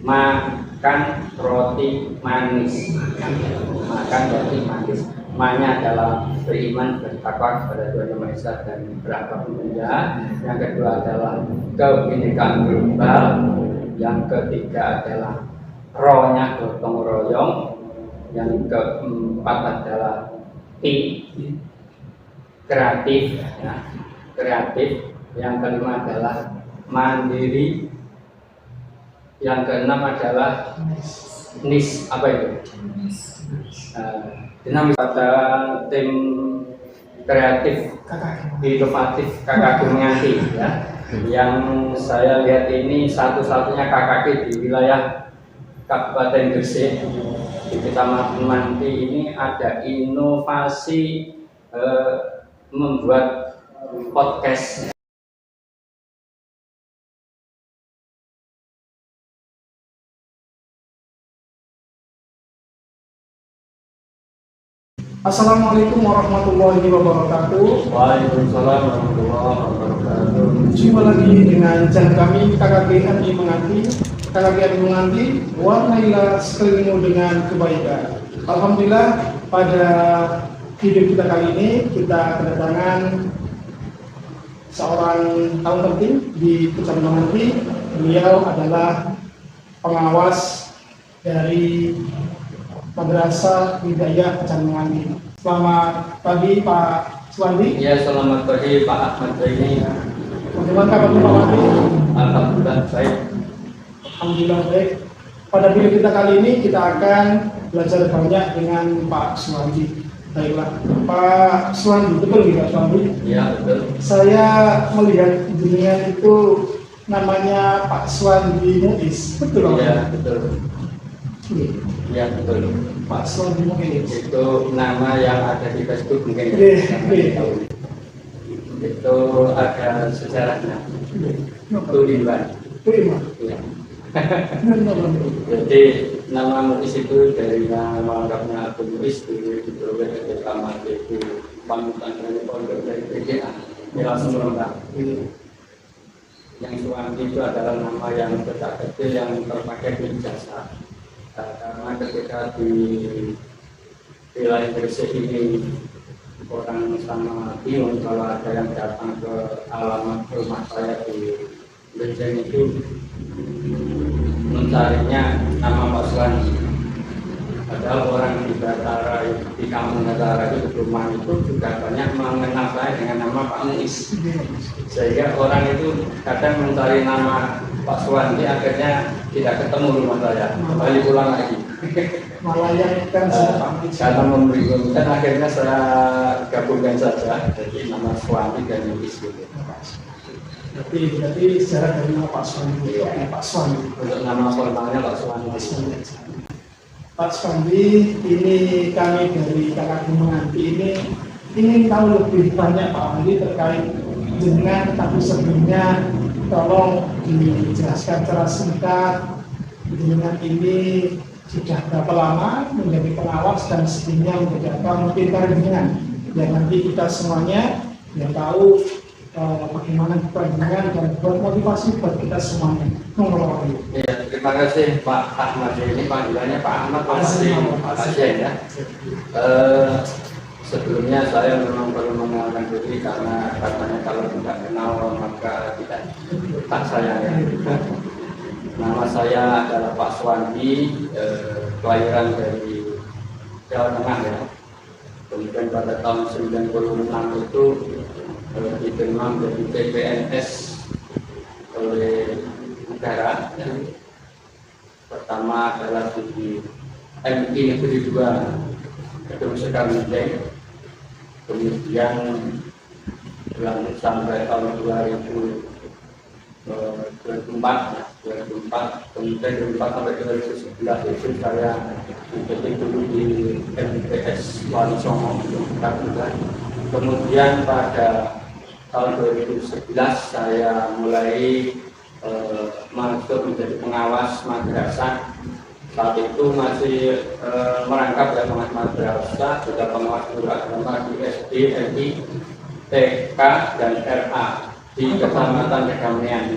makan roti manis. Makan roti manis. Ma-nya adalah beriman, bertakwa kepada Tuhan Yang Maha Esa dan berakhlak mulia. Yang kedua adalah kebinekaan global. Yang ketiga adalah rohnya gotong royong. Yang keempat adalah kreatif, ya. Kreatif. Yang kelima adalah mandiri. Yang keenam adalah nis. Apa itu? Dinamis pada tim kreatif, inovatif KKG Menganti, ya. Yang saya lihat ini satu-satunya KKG di wilayah Kabupaten Gresik, di Kecamatan Menganti ini ada inovasi membuat podcast. Assalamualaikum warahmatullahi wabarakatuh. Waalaikumsalam warahmatullahi wabarakatuh. Jumpa lagi dengan channel kami KKG MI Menganti. KKG MI Menganti, warnailah sekelilingmu dengan kebaikan. Alhamdulillah, pada video kita kali ini kita kedatangan seorang tamu penting di Kecamatan Menganti. Beliau adalah pengawas dari Madrasah Hidayah Kecamatan Menganti. Selamat pagi Pak Suwandi. Ya, selamat pagi Pak Ahmad Zaini. Bagaimana kabar Pak Suwandi? Alhamdulillah baik. Alhamdulillah baik. Pada video kita kali ini kita akan belajar banyak dengan Pak Suwandi. Baiklah, Pak Suwandi, betul nggak Pak Suwandi? Ya, betul. Saya melihat jenengan itu namanya Pak Suwandi Muiz, betul? Ya, betul. Ya, betul. Pak Suwandi Muiz. Itu nama yang ada di Facebook mungkin. Itu ada sejarahnya. Itu di luar. Ya. Jadi nama Muiz itu dari nama lengkapnya Abu Muiz diperoleh dari Taman itu panutan dari pondok dari PGA. Ini langsung lengkap. Yang Suwandi itu adalah nama yang sejak kecil yang terpakai di ijazah. Karena ketika di wilayah Gresik ini orang sama bingung kalau ada yang datang ke alamat rumah saya di Gresik itu mencarinya nama Pak Suwandi. Padahal orang di Batara, di kampung Batara itu rumah itu juga banyak mengenal saya dengan nama Pak Muiz. Sehingga orang itu kadang mencari nama Pak Suwandi, akhirnya tidak ketemu rumah saya, kembali pulang lagi. Malah yang kan Karena membingungkan, akhirnya saya gabungkan saja jadi nama Suwandi dan Muiz gitu. Berarti sejarah dari nama Pak Suwandi. Pak Suwandi. Untuk nama formalnya Pak Suwandi. Pak Suwandi, ini kami dari KKG Menganti ini ingin tahu lebih banyak Pak Suwandi terkait dengan, tapi sebelumnya tolong dijelaskan secara singkat dengan ini sudah berapa lama menjadi pengawas dan sebelumnya menjadi apa, mungkin dengan ya nanti kita semuanya yang tahu bagaimana perjalanan dan buat motivasi buat kita semuanya. Ya, terima kasih Pak Ahmad. Ini panggilannya Pak Ahmad, Pak Pasien ya. Sebelumnya saya memang perlu mengenalkan diri karena katanya kalau tidak kenal maka tidak tak saya ya. Nama saya adalah Pak Suwandi, kelahiran dari Jawa Tengah ya. Kemudian pada tahun 96 itu diterima menjadi PPNS oleh negara. Ya. Pertama adalah di MI Negeri 2 Gedung Sekar Menteng. Kemudian berlanjut sampai tahun 2004, kemudian 2004 sampai 2011 itu saya dipetik dulu di MTS Wali Songo. Kemudian pada tahun 2011 saya mulai masuk menjadi pengawas madrasah. Saat itu masih merangkap ya pengawas madrasah, juga pengawas guru agama di SD, MI, TK dan RA di Kecamatan Kedamaian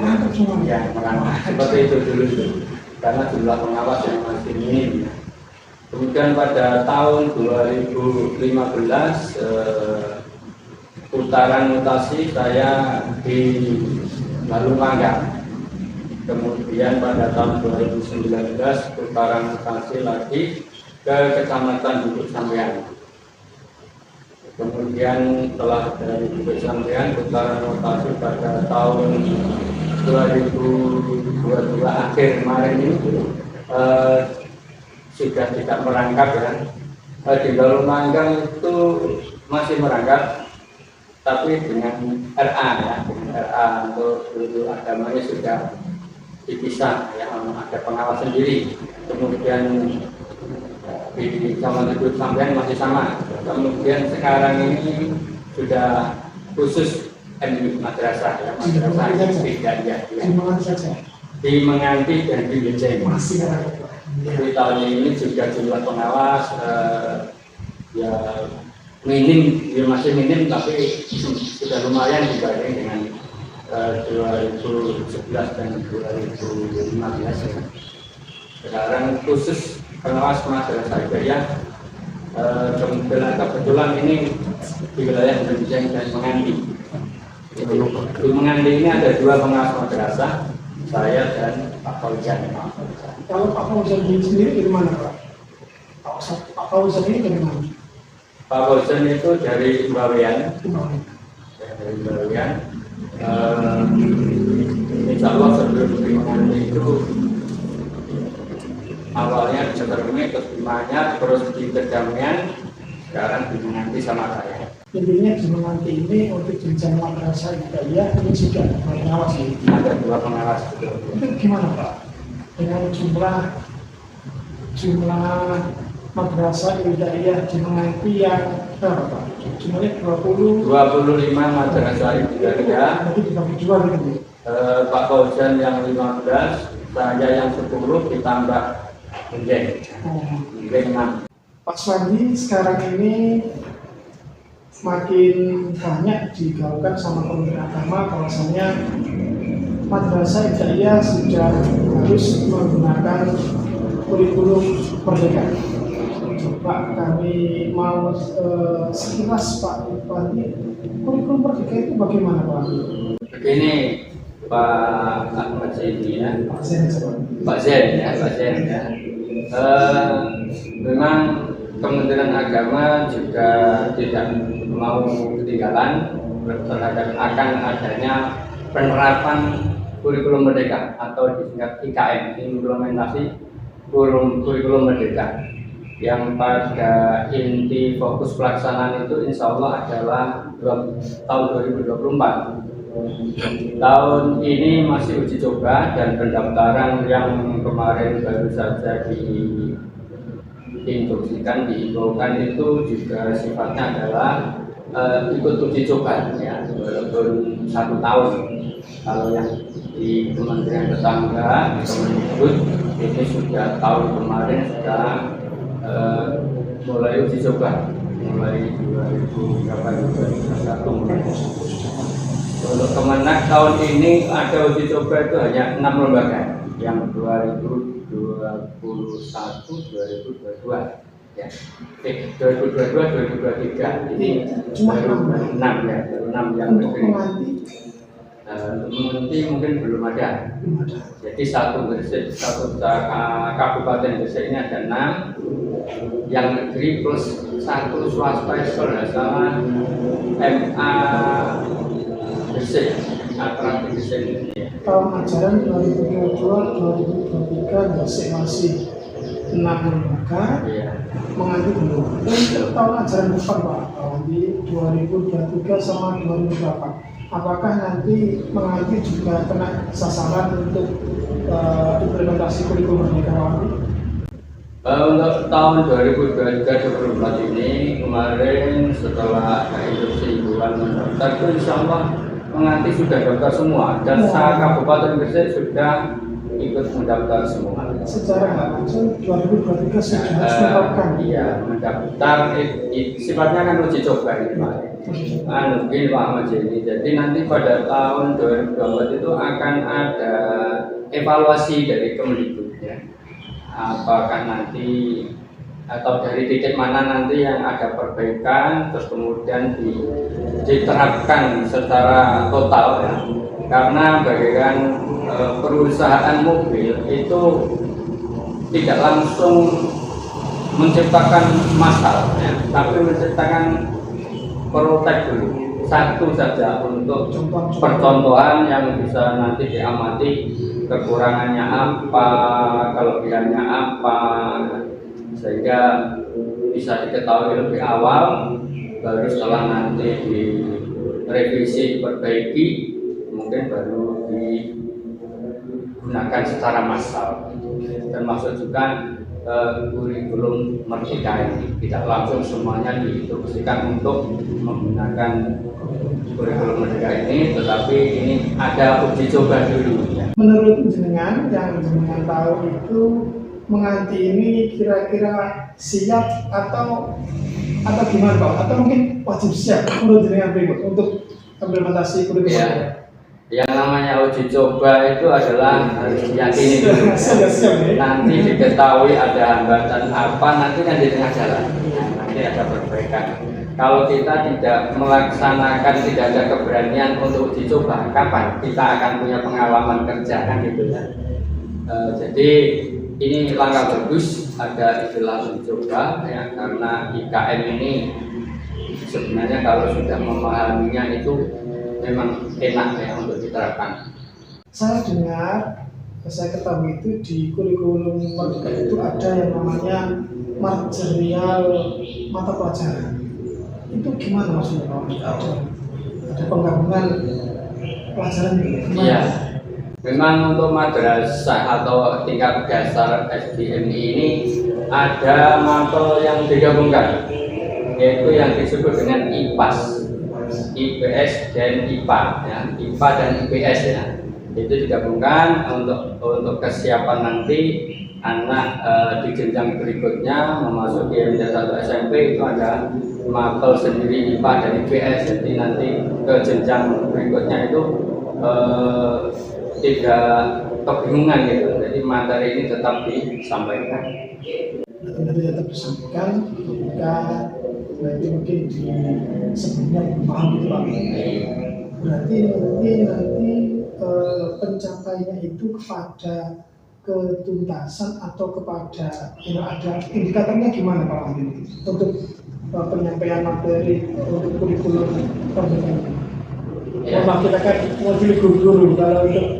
yang merangkap. Seperti itu dulu. karena jumlah pengawas yang masih minim. Kemudian pada tahun 2015 putaran mutasi saya di Balumanggang. Kemudian pada tahun 2019 putaran mutasi lagi ke Kecamatan Bukit Sampean. Kemudian setelah dari Bukit Sampean putaran mutasi pada tahun 2022 akhir kemarin ini sudah tidak merangkap ya. Di Balumanggang itu masih merangkap, tapi dengan RA ya, dengan RA untuk dulu agamanya sudah dipisah ya, ada pengawas sendiri. Kemudian di Kecamatan Bukit Sampean masih sama. Kemudian sekarang ini sudah khusus MU madrasah ya, madrasah tidak ya, di Menganti dan di Benceng. Di tahun ini juga jumlah pengawas ya minim, ya masih minim, tapi sudah lumayan dibanding dengan 2011 dan 2015 ya. Sekarang khusus pengawas madrasah ya, kebetulan ini di wilayah Benceng dan Menganti. Di Menganti ini ada 2 pengawas madrasah, saya dan Pak Fauzan. Kalau Pak Fauzan sendiri dari mana Pak? Pak Fauzan ini dari mana? Pak Fauzan itu dari Bawean. Dari Bawean. Insya Allah sebelum di Menganti itu awalnya di Seterungi, terus di Manyar, terus di Kedamian, sekarang di Menganti sama saya. Intinya di Menganti ini untuk jenjang madrasah ya, ini sudah ada pengawas ya? Ada 2 pengawas betul. Itu gimana Pak? Dengan jumlah madrasah Hidayah di Menganti yang berapa Pak? Jumlahnya 25 madrasah Hidayah. Nanti dibagi 2 gitu. Pak Fauzan yang 15, saya yang 10 ditambah Benceng. Benceng 6. Pak Suwandi sekarang ini semakin banyak digaungkan sama Kementerian Agama bahwasanya madrasah Hidayah sudah harus menggunakan kurikulum merdeka. Coba kami mau sekilas Pak Bupati, kurikulum merdeka itu bagaimana Pak? Begini Pak Ahmad Zaini ya, Pak Zain ya. Memang Kementerian Agama juga tidak mau ketinggalan terhadap akan adanya penerapan kurikulum merdeka atau disingkat IKM, implementasi kurikulum merdeka, yang pada inti fokus pelaksanaan itu insya Allah adalah tahun 2024. Tahun ini masih uji coba dan pendaftaran yang kemarin baru saja diinstruksikan, diimbaukan itu juga sifatnya adalah ikut uji coba ya, walaupun 1 tahun. Kalau yang di Kementerian Tetangga, Kemendikbud ini sudah tahun kemarin sudah mulai uji coba, mulai 2021. Untuk Kemenak tahun ini ada uji coba itu hanya 6 lembaga yang 2021, 2022 ya. 2022, 2023 ini Cuma baru 6 ya, baru 6 yang untuk negeri. Menghenti mungkin belum ada. Jadi satu kabupaten Gresik ini ada 6 yang negeri plus 1 swasta itu kalau nggak salah MA Gresik, Atrat Gresik. Tahun ajaran 2022-2023 Gresik masih 6 lembaga, Menganti belum. Untuk tahun ajaran depan Pak, di 2023 sama 2024, apakah nanti Menganti juga kena sasaran untuk implementasi kurikulum merdeka? Untuk tahun 2023-2024 ini kemarin setelah instruksi himbauan mendaftar itu insya Allah Menganti sudah daftar semua dan Kabupaten Gresik sudah ikut mendaftar semua. Secara nggak langsung 2023 sudah harus menerapkan. Iya, mendaftar sifatnya kan uji coba ini Pak. Mungkin Pak Ahmad Zaini. Jadi nanti pada tahun 2024 itu akan ada evaluasi dari Kemendikbud ya. apakah nanti atau dari titik mana nanti yang ada perbaikan terus kemudian diterapkan secara total ya. Karena bagaikan perusahaan mobil itu tidak langsung menciptakan massal ya, tapi menciptakan prototipe dulu satu saja untuk percontohan yang bisa nanti diamati kekurangannya apa, kelebihannya apa, sehingga bisa diketahui lebih awal, baru setelah nanti direvisi, diperbaiki, mungkin baru digunakan secara massal. Termasuk juga kurikulum Merdeka ini tidak langsung semuanya diinstruksikan untuk menggunakan kurikulum Merdeka ini, tetapi ini ada uji coba dulu ya. Menurut jenengan yang jenengan tahu itu menganti ini kira-kira siap atau gimana Pak? Atau mungkin wajib siap menurut jenengan berikut untuk implementasi kurikulum Merdeka? Yang namanya uji coba itu adalah harus diyakini dulu. Nanti diketahui ada hambatan apa, nanti kan di tengah jalan. Nanti ada perbaikan. Kalau kita tidak melaksanakan, tidak ada keberanian untuk uji coba, kapan kita akan punya pengalaman kerja kan gitu ya. Jadi ini langkah bagus, ada istilah uji coba ya, karena IKM ini sebenarnya kalau sudah memahaminya itu memang enak ya untuk diterapkan. Saya dengar, saya ketahui itu di kurikulum Merdeka itu ada yang namanya material mata pelajaran. Itu gimana maksudnya Pak? Ada penggabungan pelajaran gitu? Iya, memang untuk madrasah atau tingkat dasar SDMI ini ada mapel yang digabungkan, yaitu yang disebut dengan IPAS. IPS dan IPA ya, IPA dan IPS ya, itu digabungkan untuk kesiapan nanti anak di jenjang berikutnya memasuki menjadi 1 SMP itu ada mapel sendiri IPA dan IPS, jadi nanti ke jenjang berikutnya itu tidak kebingungan gitu, jadi materi ini tetap disampaikan. Nanti tetap disampaikan ketika berarti mungkin di sebelumnya paham gitu Pak. Berarti nanti pencapaiannya itu kepada ketuntasan atau kepada ada indikatornya gimana Pak untuk penyampaian materi untuk kurikulum pendidikan. Memang kita kan modul guru-guru, kalau untuk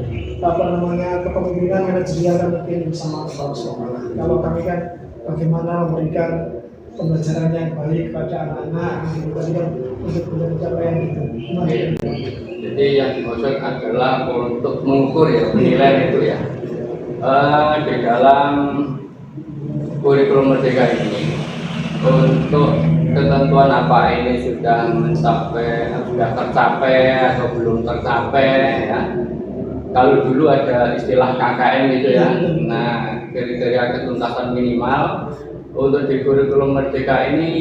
kepemimpinan manajerial kan mungkin sama kepala sekolah. Kalau kami kan bagaimana memberikan pembelajaran yang baik kepada anak-anak gitu, tadi kan untuk pencapaian itu. Jadi yang dimaksud adalah untuk mengukur ya, penilaian itu ya. Di dalam kurikulum Merdeka ini untuk ketentuan apa ini sudah tercapai atau belum tercapai ya. Kalau dulu ada istilah KKM gitu ya. Nah, kriteria ketuntasan minimal. Untuk di kurikulum Merdeka ini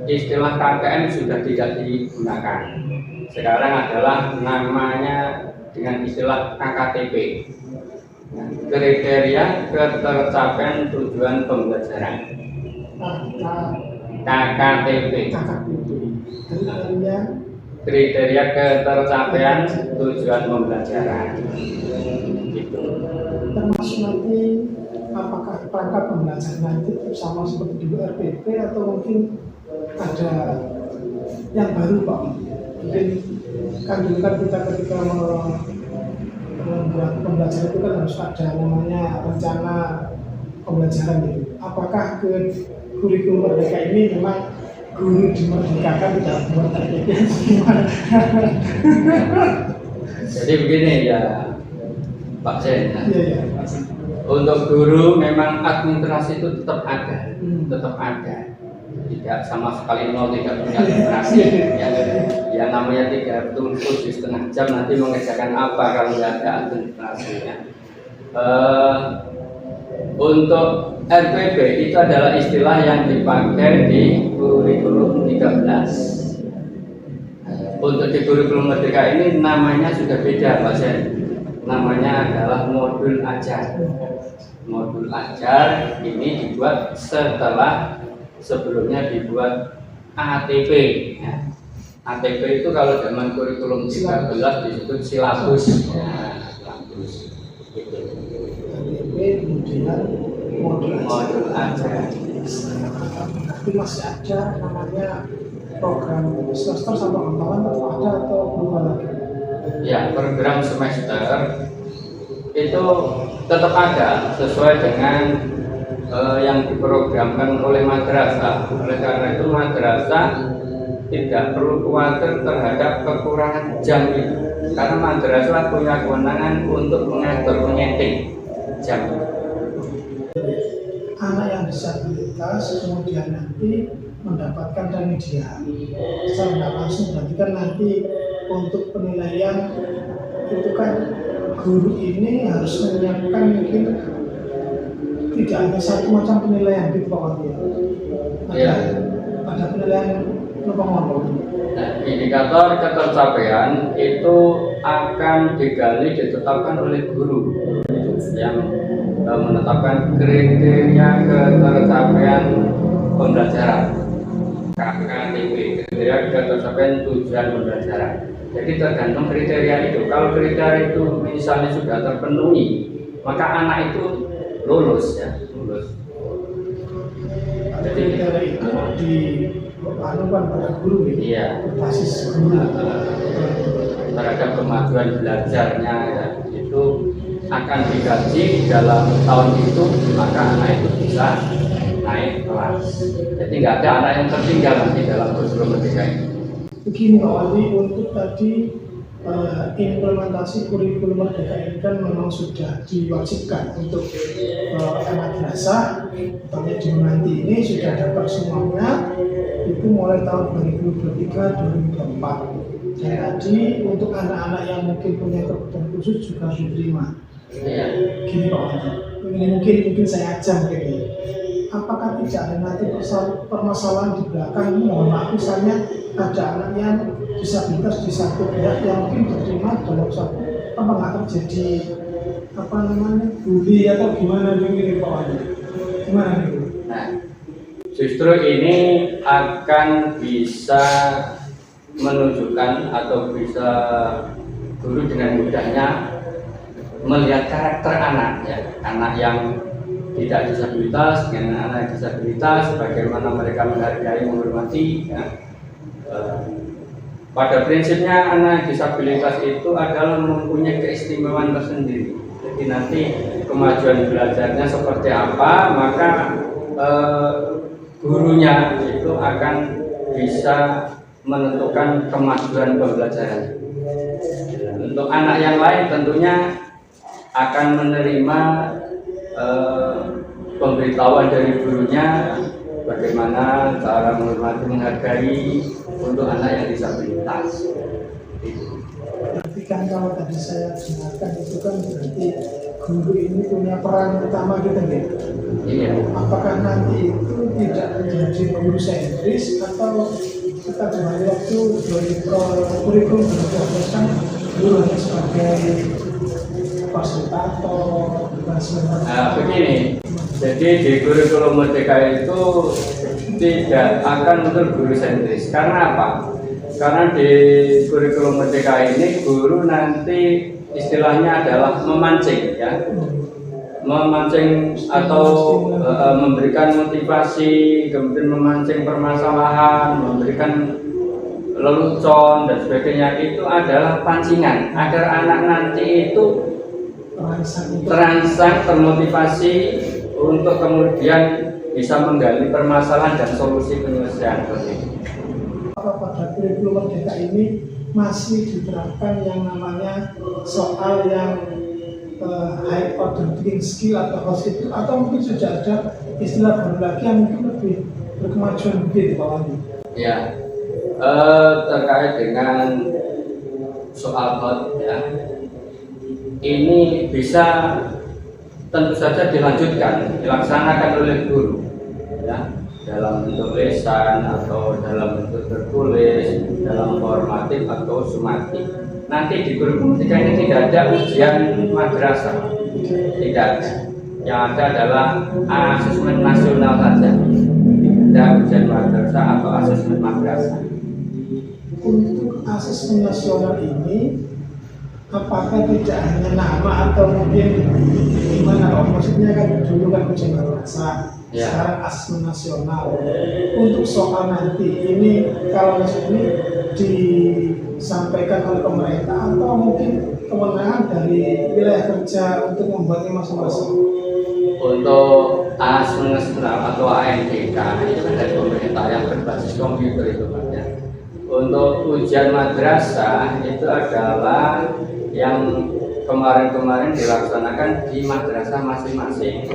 istilah KKM sudah tidak digunakan. Sekarang adalah namanya dengan istilah KKTP. Kriteria ketercapaian tujuan pembelajaran. KKTP. Kriteria ketercapaian tujuan pembelajaran. Gitu. Termasuk nanti apakah perangkat pembelajaran itu sama seperti di RPP atau mungkin ada yang baru Pak? Mungkin kan dulu kan kita ketika membuat pembelajaran itu kan harus ada namanya rencana pembelajaran gitu. Apakah ke kurikulum Merdeka ini memang guru dimerdekakan tidak buat RPP gimana? Jadi begini ya Pak Sen. Iya. Untuk guru memang administrasi itu tetap ada, tidak sama sekali nol, tidak punya administrasi. Ya namanya 37,5 jam nanti mengerjakan apa kalau nggak ada administrasinya. Untuk RPP itu adalah istilah yang dipakai di kurikulum 13. Untuk di kurikulum Merdeka ini namanya sudah beda Pak Sen. Namanya adalah modul ajar. modul ajar ini dibuat setelah sebelumnya dibuat ATP ya. ATP itu kalau zaman kurikulum 13 disebut silabus ya, silabus gitu. ATP kemudian modul ajar. Tapi masih ada namanya program semester sama tambahan atau ada atau belum ada? Ya, program semester itu tetap ada sesuai dengan yang diprogramkan oleh madrasah. Oleh karena itu madrasah tidak perlu khawatir terhadap kekurangan jam itu, karena madrasah punya kewenangan untuk mengatur menyeting jam. Anak yang disabilitas kemudian nanti mendapatkan remedial secara tidak langsung, berarti kan nanti untuk penilaian itu kan guru ini harus menyiapkan mungkin tidak hanya satu macam penilaian di bawah dia. Ada penilaian apa? Nah, indikator ketercapaian itu akan digali ditetapkan oleh guru yang menetapkan kriteria ketercapaian pembelajaran KKTP, kriteria ketercapaian tujuan pembelajaran. Jadi tergantung kriteria itu. Kalau kriteria itu misalnya sudah terpenuhi, maka anak itu lulus ya, lulus. Jadi kriteria itu dianukan pada guru ya? Iya. Basis guru terhadap kemajuan belajarnya ya, itu akan dikaji dalam tahun itu, maka anak itu bisa naik kelas. Jadi nggak ada anak yang tertinggal nanti dalam kurikulum merdeka ini. Begini Pak Wali, untuk tadi implementasi kurikulum merdeka ini kan memang sudah diwajibkan untuk madrasah, terutama di Menanti ini sudah dapat semuanya itu mulai tahun 2023-2024. Dan tadi untuk anak-anak yang mungkin punya kebutuhan khusus juga diterima. Gini Pak Wali, ini mungkin saya ajang ini. Apakah tidak ada nanti permasalahan di belakang? Mohon maaf, misalnya ada anak yang disabilitas di satu pihak yang mungkin diterima dalam satu, apa nggak terjadi bully atau gimana ini Pak Wali? Gimana nih? Nah, justru ini akan bisa menunjukkan atau bisa guru dengan mudahnya melihat karakter anak ya, anak yang tidak disabilitas dengan anak disabilitas, bagaimana mereka menghargai, menghormati ya. Pada prinsipnya anak disabilitas itu adalah mempunyai keistimewaan tersendiri. Jadi nanti kemajuan belajarnya seperti apa, maka gurunya itu akan bisa menentukan kemajuan pembelajaran. Untuk anak yang lain tentunya akan menerima pemberitahuan dari gurunya bagaimana cara menghormati, menghargai untuk anak yang disabilitas. Berarti kan kalau tadi saya dengarkan itu kan berarti guru ini punya peran utama gitu ya? Iya. Apakah nanti itu tidak menjadi guru sentris atau kita kembali waktu dari kurikulum 2012 kan guru hanya sebagai fasilitator, bukan sebagai. Nah, begini. Jadi di kurikulum merdeka itu tidak akan muncul guru sentris. Karena apa? Karena di kurikulum merdeka ini guru nanti istilahnya adalah memancing ya, memancing atau memberikan motivasi, kemudian memancing permasalahan, memberikan lelucon dan sebagainya. Itu adalah pancingan agar anak nanti itu terangsang, termotivasi untuk kemudian bisa menggali permasalahan dan solusi penyelesaian konflik. Pada kurikulum merdeka ini masih diterapkan yang namanya soal yang high order thinking skill atau itu, atau mungkin sudah ada istilah baru lagi yang mungkin lebih berkemajuan begitu Pak Wali? Ya, terkait dengan soal hot ya, ini bisa tentu saja dilanjutkan, dilaksanakan oleh guru ya, dalam bentuk lisan atau dalam bentuk tertulis, dalam formatif atau sumatif. Nanti di kurikulum 3 ini tidak ada ujian madrasah, tidak ada. Yang ada adalah asesmen nasional saja, tidak ujian madrasah atau asesmen madrasah. Untuk asesmen nasional ini, apakah tidak hanya nama atau mungkin gimana? Oh, maksudnya kan dulu kan ujian madrasah, Ya. sekarang asesmen nasional. Untuk soal nanti ini kalau ini disampaikan oleh pemerintah atau mungkin kewenangan dari wilayah kerja untuk membuatnya masing-masing. Untuk asesmen nasional atau ANDK itu kan dari pemerintah yang berbasis komputer itu Pak ya. Untuk ujian madrasah itu adalah yang kemarin-kemarin dilaksanakan di madrasah masing-masing.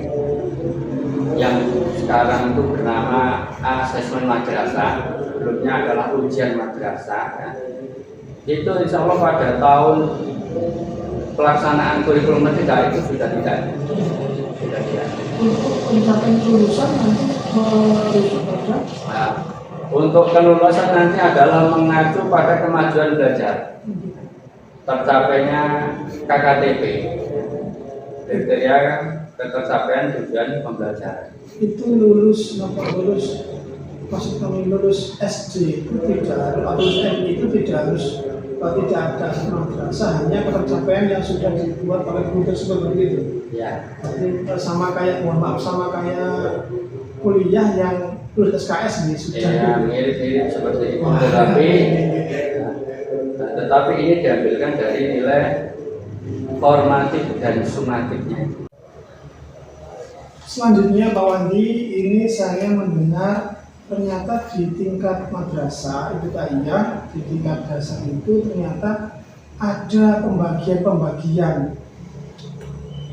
Yang sekarang itu bernama asesmen madrasah, sebelumnya adalah ujian madrasah ya. Itu insya Allah pada tahun pelaksanaan kurikulum merdeka itu sudah tidak. Untuk pencapaian kelulusan nanti merujuk pada Nah, untuk kelulusan nanti adalah mengacu pada kemajuan belajar, tercapainya KKTP, kriteria ketercapaian tujuan pembelajaran. itu lulus maksud kami lulus SD itu tidak harus atau MI itu tidak harus tidak ada madrasah, hanya ketercapaian yang sudah dibuat oleh guru tersebut begitu. Ya, Jadi sama kayak mohon maaf sama kayak kuliah yang lulus SKS nih sudah ya mirip-mirip seperti itu, tetapi ini diambilkan dari nilai formatif dan sumatifnya. Selanjutnya Pak Wandi, ini saya mendengar ternyata di tingkat madrasah ibtidaiyah, di tingkat dasar itu ternyata ada pembagian.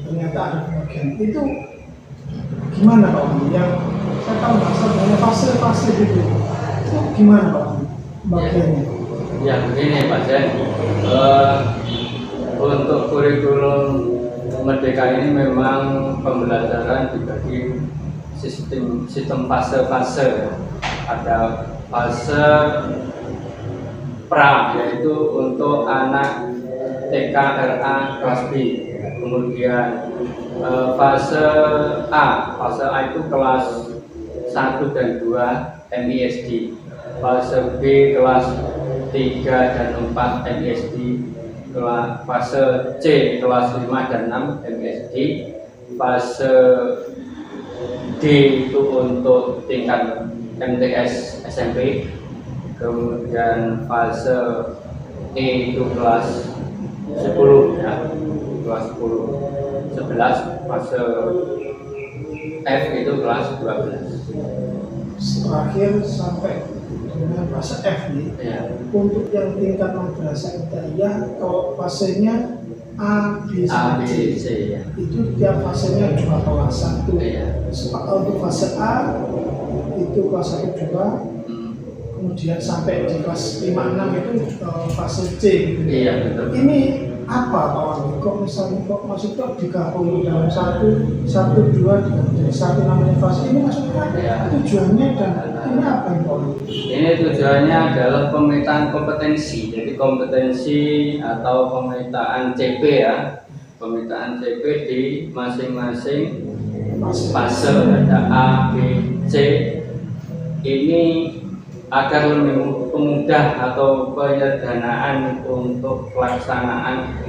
Ternyata ada pembagian. Itu gimana Pak Wandi? Yang saya tahu bahasa fase-fase gitu. Itu gimana Pak Wandi pembagiannya? Ya begini Pak Jen, untuk kurikulum merdeka ini memang pembelajaran dibagi sistem fase-fase. Ada fase pra, yaitu untuk anak TK RA kelas B. Kemudian fase A itu kelas 1 dan 2 MISD. Fase B kelas 3 dan 4 MISD. Fase C kelas 5 dan 6 MISD. Fase D itu untuk tingkat MTS SMP. Kemudian fase E itu kelas 10 ya, kelas 10 11. Fase F itu kelas 12. Terakhir sampai dengan fase F nih. Ya. Untuk yang tingkat madrasah ibtidaiyah, kalau fasenya A, B, A, sama B, C, C ya. itu tiap fasenya 2 kelas 1. Iya. Untuk fase A itu kelas 1 2, kemudian sampai di kelas 5 6 itu fase C gitu. Iya betul. Ini apa Pak Wandi? Kok misalnya maksudnya digabung dalam satu dua jadi satu namanya fase ini maksudnya Iya. tujuannya dan ini apa yang Pak Wandi? Ini tujuannya adalah pemetaan kompetensi. Jadi kompetensi atau pemetaan CP ya. Pemetaan CP di masing-masing fase, ada A, B, C. Ini agar lebih mudah atau penyederhanaan untuk pelaksanaan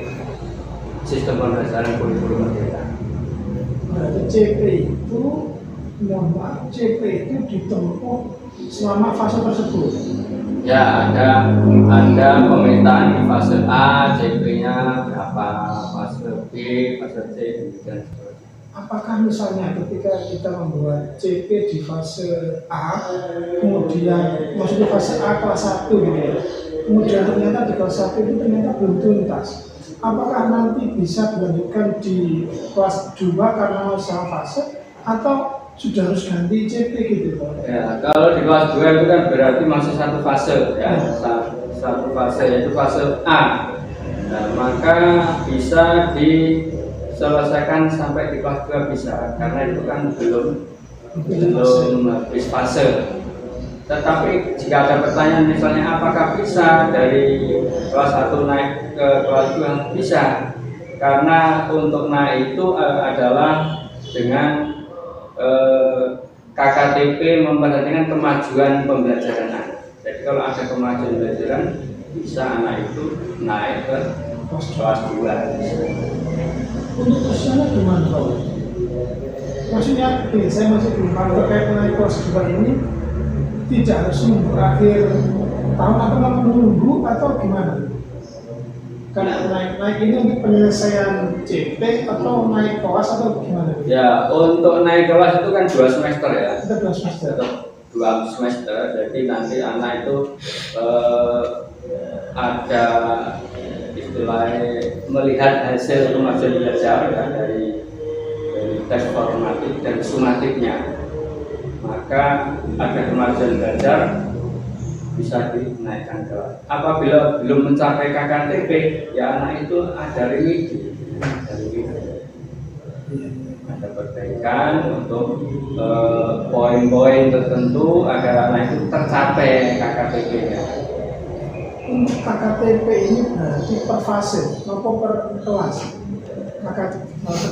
sistem pembelajaran kurikulum merdeka. Berarti CP itu, mohon maaf, CP itu ditempuh selama fase tersebut. Ya, ada pemetaan di fase A, CP-nya berapa, fase B, fase C, dan seterusnya. Apakah misalnya ketika kita membuat CP di fase A, kemudian maksudnya fase A kelas 1 gitu ya, kemudian ternyata di kelas 1 itu ternyata belum tuntas, apakah nanti bisa dilanjutkan di kelas 2 karena masalah fase, atau sudah harus ganti CP gitu Pak? Ya, kalau di kelas 2 itu kan berarti masih satu fase ya, satu fase yaitu fase A. Nah, maka bisa diselesaikan sampai di kelas 2 bisa, karena itu kan belum habis fase. Tetapi jika ada pertanyaan misalnya apakah bisa dari kelas 1 naik ke kelas 2, bisa. Karena untuk naik itu adalah dengan KKTP memperhatikan kemajuan pembelajaran anak. Jadi kalau ada kemajuan pembelajaran, bisa anak itu naik ke kelas 2. Untuk usianya gimana Pak? Maksudnya, saya masih belum paham terkait naik kelas 2 ini tidak harus menunggu akhir tahun atau menunggu atau gimana? Karena naik ini untuk penyelesaian CP atau naik kelas atau gimana? Ya, untuk naik kelas itu kan 2 semester ya. Kita 2 semester. 2 semester, jadi nanti anak itu ada istilahnya melihat hasil kemajuan belajar ya, dari tes formatif dan sumatifnya. Maka ada kemajuan belajar bisa dinaikkan kelas. Apabila belum mencapai KKTP, ya anak itu ada remedi. Ada perbaikan untuk poin-poin tertentu agar anak itu tercapai KKTP-nya. Untuk KKTP ini berarti per fase, atau per kelas.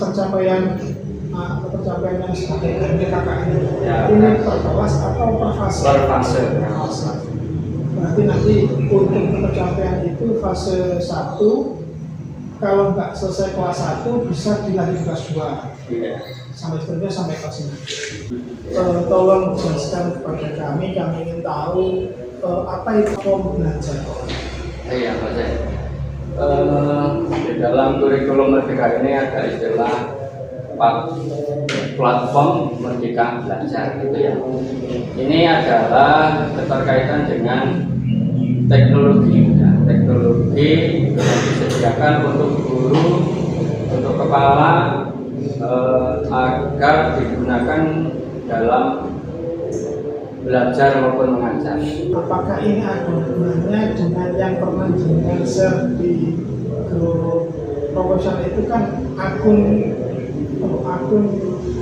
Pencapaian yang sebagai KKK ini per kelas atau per fase? Per fase. Berarti nanti untuk pencapaian itu fase 1, kalau nggak selesai kelas 1 bisa dilanjut kelas 2. Iya. Sampai seterusnya sampai kelas 5. Tolong jelaskan kepada kami ingin tahu apa itu form belajar. Iya, Mas. Di dalam kurikulum Merdeka ini ada istilah platform Merdeka Belajar gitu ya. Ini adalah keterkaitan dengan teknologi ya. Teknologi yang disediakan untuk guru, untuk kepala agar digunakan dalam belajar maupun mengajar. Apakah ini ada hubungannya dengan yang pernah dengan share di grup proposal itu kan akun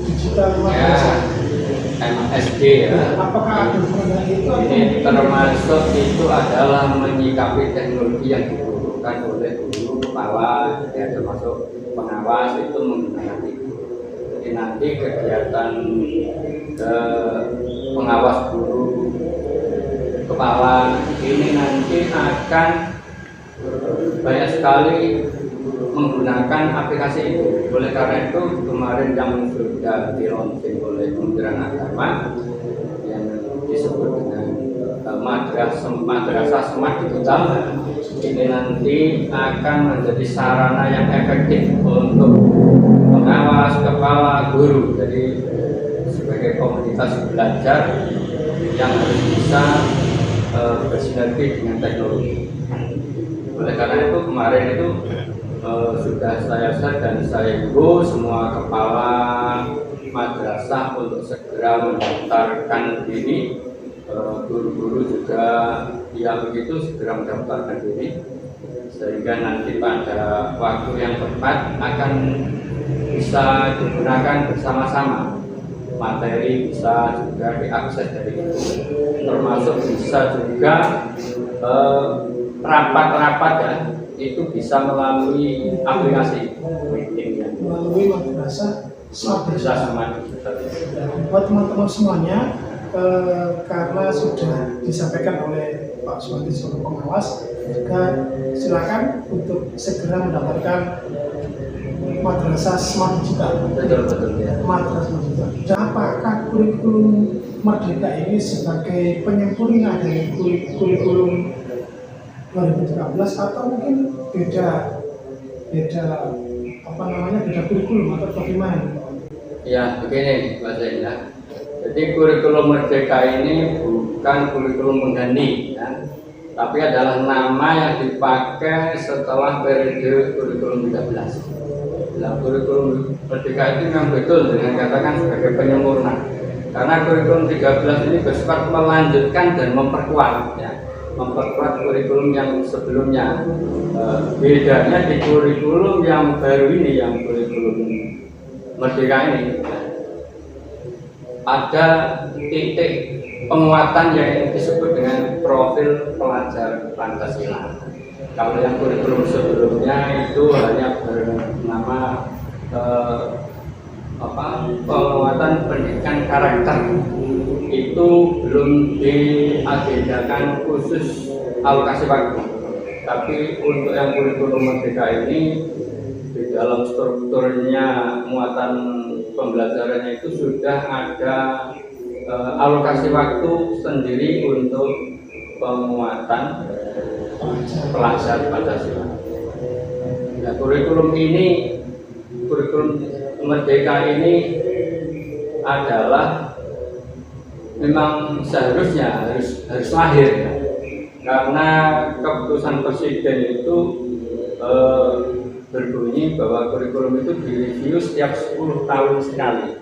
digital Ya, MSD ya. Apakah ada hubungannya itu? Ini termasuk itu adalah menyikapi teknologi yang dibutuhkan oleh guru, kepala, ya termasuk pengawas itu menggunakan itu. Jadi nanti kegiatan pengawas guru, kepala ini nanti akan banyak sekali menggunakan aplikasi itu. Oleh karena itu kemarin yang sudah di-launching oleh Kementerian Agama yang disebut dengan madrasah smart digital ini nanti akan menjadi sarana yang efektif untuk pengawas, kepala, guru. Jadi sebagai komunitas belajar yang harus bisa bersinergi dengan teknologi. Oleh karena itu kemarin itu sudah saya share dan saya himbau semua kepala madrasah untuk segera mendaftarkan diri. Guru-guru juga yang begitu segera mendaftarkan diri sehingga nanti pada waktu yang tepat akan bisa digunakan bersama-sama. Materi bisa juga diakses dari itu, termasuk bisa juga rapat-rapat ya itu bisa melalui aplikasi meeting ya. Melalui madrasah smart digital. Buat teman-teman semuanya, karena sudah disampaikan oleh Pak Suwandi sebagai pengawas, juga silakan untuk segera mendapatkan madrasah smart digital. Betul ya. Madrasah smart digital. Dan apakah kurikulum Merdeka ini sebagai penyempurna dari kurikulum 2013 atau mungkin beda kurikulum atau bagaimana? Ya begini Mas Zain ya. Jadi kurikulum Merdeka ini bukan kurikulum pengganti ya, tapi adalah nama yang dipakai setelah periode kurikulum 13. Nah, kurikulum Merdeka itu memang betul dengan katakan sebagai penyempurna. Karena kurikulum 13 ini bersifat melanjutkan dan memperkuat ya. Memperkuat kurikulum yang sebelumnya. Bedanya di kurikulum yang baru ini, yang kurikulum Merdeka ini ada titik penguatan yang disebut dengan profil pelajar Pancasila. Kalau yang kurikulum sebelumnya itu hanya bernama penguatan pendidikan karakter itu belum diagendakan khusus alokasi waktu. Tapi untuk yang kurikulum merdeka ini di dalam strukturnya muatan pembelajarannya itu sudah ada alokasi waktu sendiri untuk penguatan pelajar Pancasila. Nah, kurikulum merdeka ini adalah memang seharusnya harus lahir ya. Karena keputusan presiden itu berbunyi bahwa kurikulum itu direview setiap 10 tahun sekali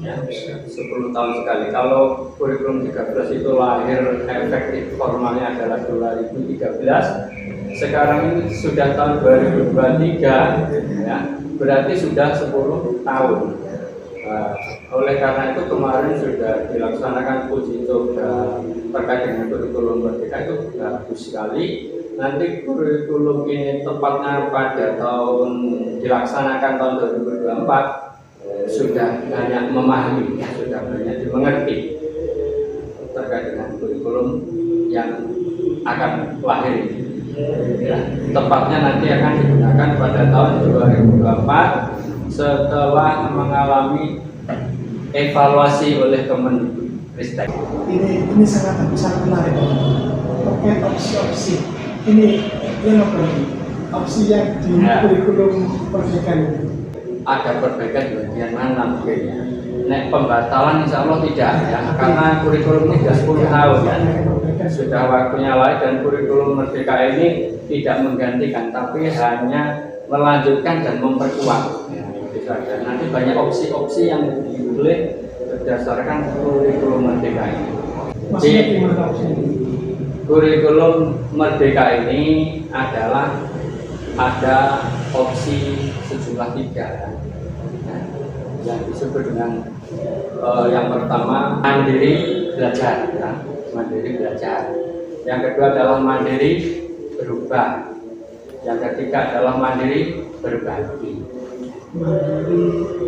ya, 10 tahun sekali. Kalau kurikulum 13 itu lahir efektif formalnya adalah 2013, sekarang ini sudah tahun 2023 ya, berarti sudah 10 tahun. Oleh karena itu kemarin sudah dilaksanakan uji coba terkait dengan kurikulum merdeka, itu bagus sekali. Nanti kurikulum ini tepatnya pada dilaksanakan tahun 2024 sudah banyak memahami, sudah banyak dimengerti terkait dengan kurikulum yang akan lahir ini. Ya, tepatnya nanti akan digunakan pada tahun 2024 setelah mengalami evaluasi oleh Kemenristek. Ini sangat menarik terkait opsi-opsi. Ini yang opsi yang di kurikulum merdeka ini. Ada perbaikan di bagian mana mungkin ya? Nek pembatalan insya Allah tidak ya, karena kurikulum ini sudah 10 tahun ya. Sudah waktunya lain, dan kurikulum merdeka ini tidak menggantikan, tapi hanya melanjutkan dan memperkuat. Ya, itu saja. Nanti banyak opsi-opsi yang dipilih berdasarkan kurikulum merdeka ini. Maksudnya gimana opsinya? Kurikulum merdeka ini adalah ada opsi sejumlah 3 ya, yang disebut dengan yang pertama mandiri belajar ya, mandiri belajar. Yang kedua adalah mandiri berubah. Yang ketiga adalah mandiri berbagi.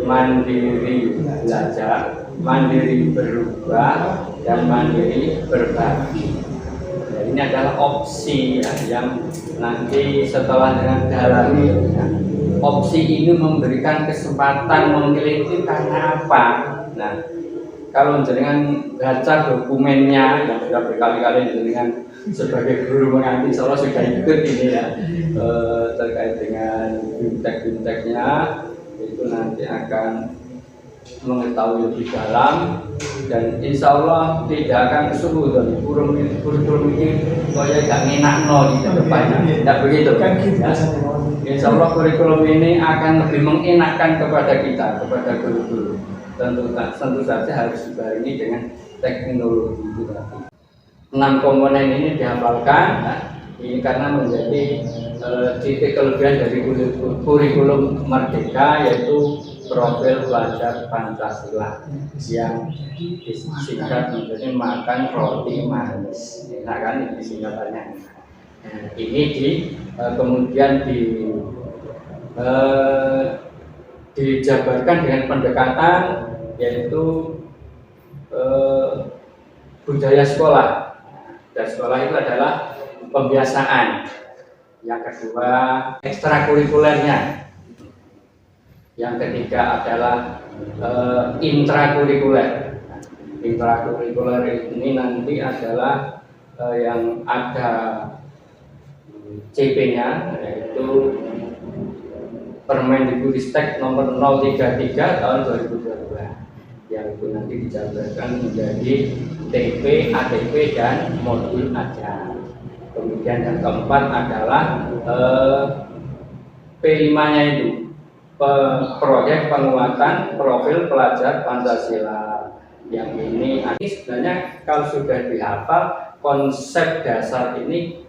Mandiri belajar, mandiri berubah, dan mandiri berbagi. Ya, ini adalah opsi ya, yang nanti setelah dengan dalami ya, opsi ini memberikan kesempatan memilih itu karena apa? Nah, kalau jenengan baca dokumennya yang sudah berkali-kali jenengan sebagai guru menganti, insya Allah sudah ikut ini ya, terkait dengan bimtek-bimteknya, itu nanti akan mengetahui lebih dalam, dan insya Allah tidak akan kesuhu dari kurikulum ini kaya gak ngenakno di depannya, tidak begitu kan? Ya. Insya Allah kurikulum ini akan lebih mengenakkan kepada kita, kepada guru-guru. Tentu saja harus dibarengi dengan teknologi itu tadi. 6 komponen ini dihafalkan. Nah, ini karena menjadi titik kelebihan dari kurikulum merdeka, yaitu profil pelajar Pancasila yang disingkat menjadi makan roti manis. Nah kan ini singkatannya. Ini kemudian dijabarkan dengan pendekatan, yaitu budaya sekolah. Dan sekolah itu adalah pembiasaan. Yang kedua, ekstrakurikulernya. Yang ketiga adalah intrakurikuler. Intrakurikuler ini nanti adalah yang ada CP-nya, yaitu Permendikbudristek nomor 033 tahun 2022, yang itu nanti dijabarkan menjadi TP, ATP, dan modul ajar. Kemudian yang keempat adalah P5-nya itu proyek penguatan profil pelajar Pancasila. Yang ini sebenarnya kalau sudah dihafal konsep dasar ini,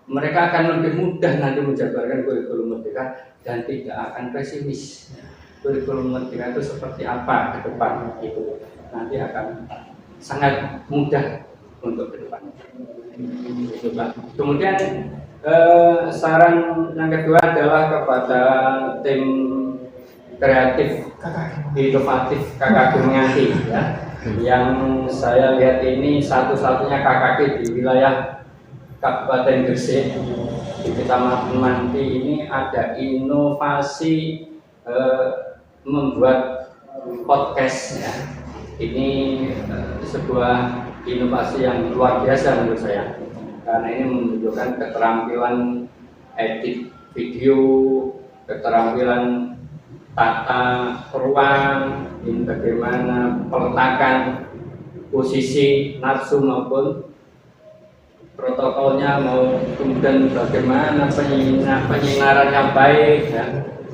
mereka akan lebih mudah nanti menjabarkan kurikulum merdeka dan tidak akan pesimis. Kurikulum merdeka itu seperti apa ke depan, itu nanti akan sangat mudah untuk ke depan. Kemudian saran yang kedua adalah kepada tim kreatif, kakak inovatif KKG Menganti ya. Yang saya lihat ini satu-satunya KKG di wilayah Kabupaten Gresik di Kecamatan Menganti ini ada inovasi membuat podcast ya. Ini sebuah inovasi yang luar biasa menurut saya karena ini menunjukkan keterampilan edit video, keterampilan tata ruang, ini bagaimana peletakan posisi narsum maupun protokolnya, mau kemudian bagaimana penyinaran yang baik ya,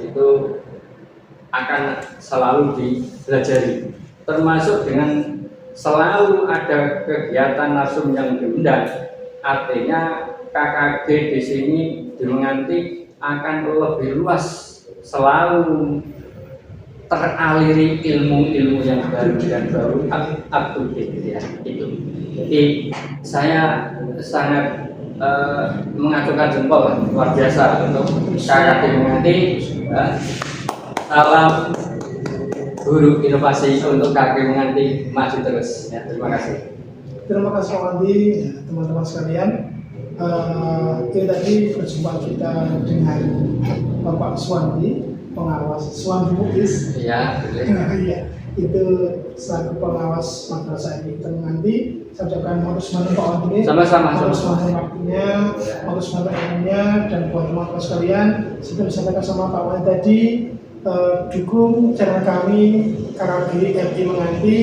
itu akan selalu dipelajari, termasuk dengan selalu ada kegiatan narsum yang diundang. Artinya KKG di sini di Menganti akan lebih luas, selalu teraliri ilmu-ilmu yang baru dan baru up to date ya itu. Jadi saya sangat mengacungkan jempol luar biasa untuk KKG Menganti. Salam guru inovasi untuk KKG Menganti, maju terus ya. Terima kasih. Terima kasih Pak Andi, teman-teman sekalian. Ini tadi perjumpaan kita dengan Bapak Suwandi, pengawas Suwandi Muklis. Iya, Iya, itu selaku pengawas madrasah ini Menganti. Saya ucapkan harus Pak Andi. Sama-sama. Harus waktunya, harus ilmunya, dan buat teman-teman sekalian, seperti disampaikan sama Pak Andi tadi, dukung channel kami KKG RI Menganti.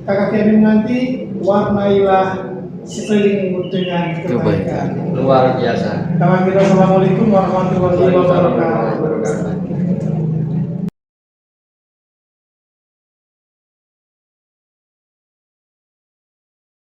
KKG RI Menganti, warnailah sekelilingmu dengan kebaikan. Luar biasa. Assalamualaikum warahmatullahi wabarakatuh.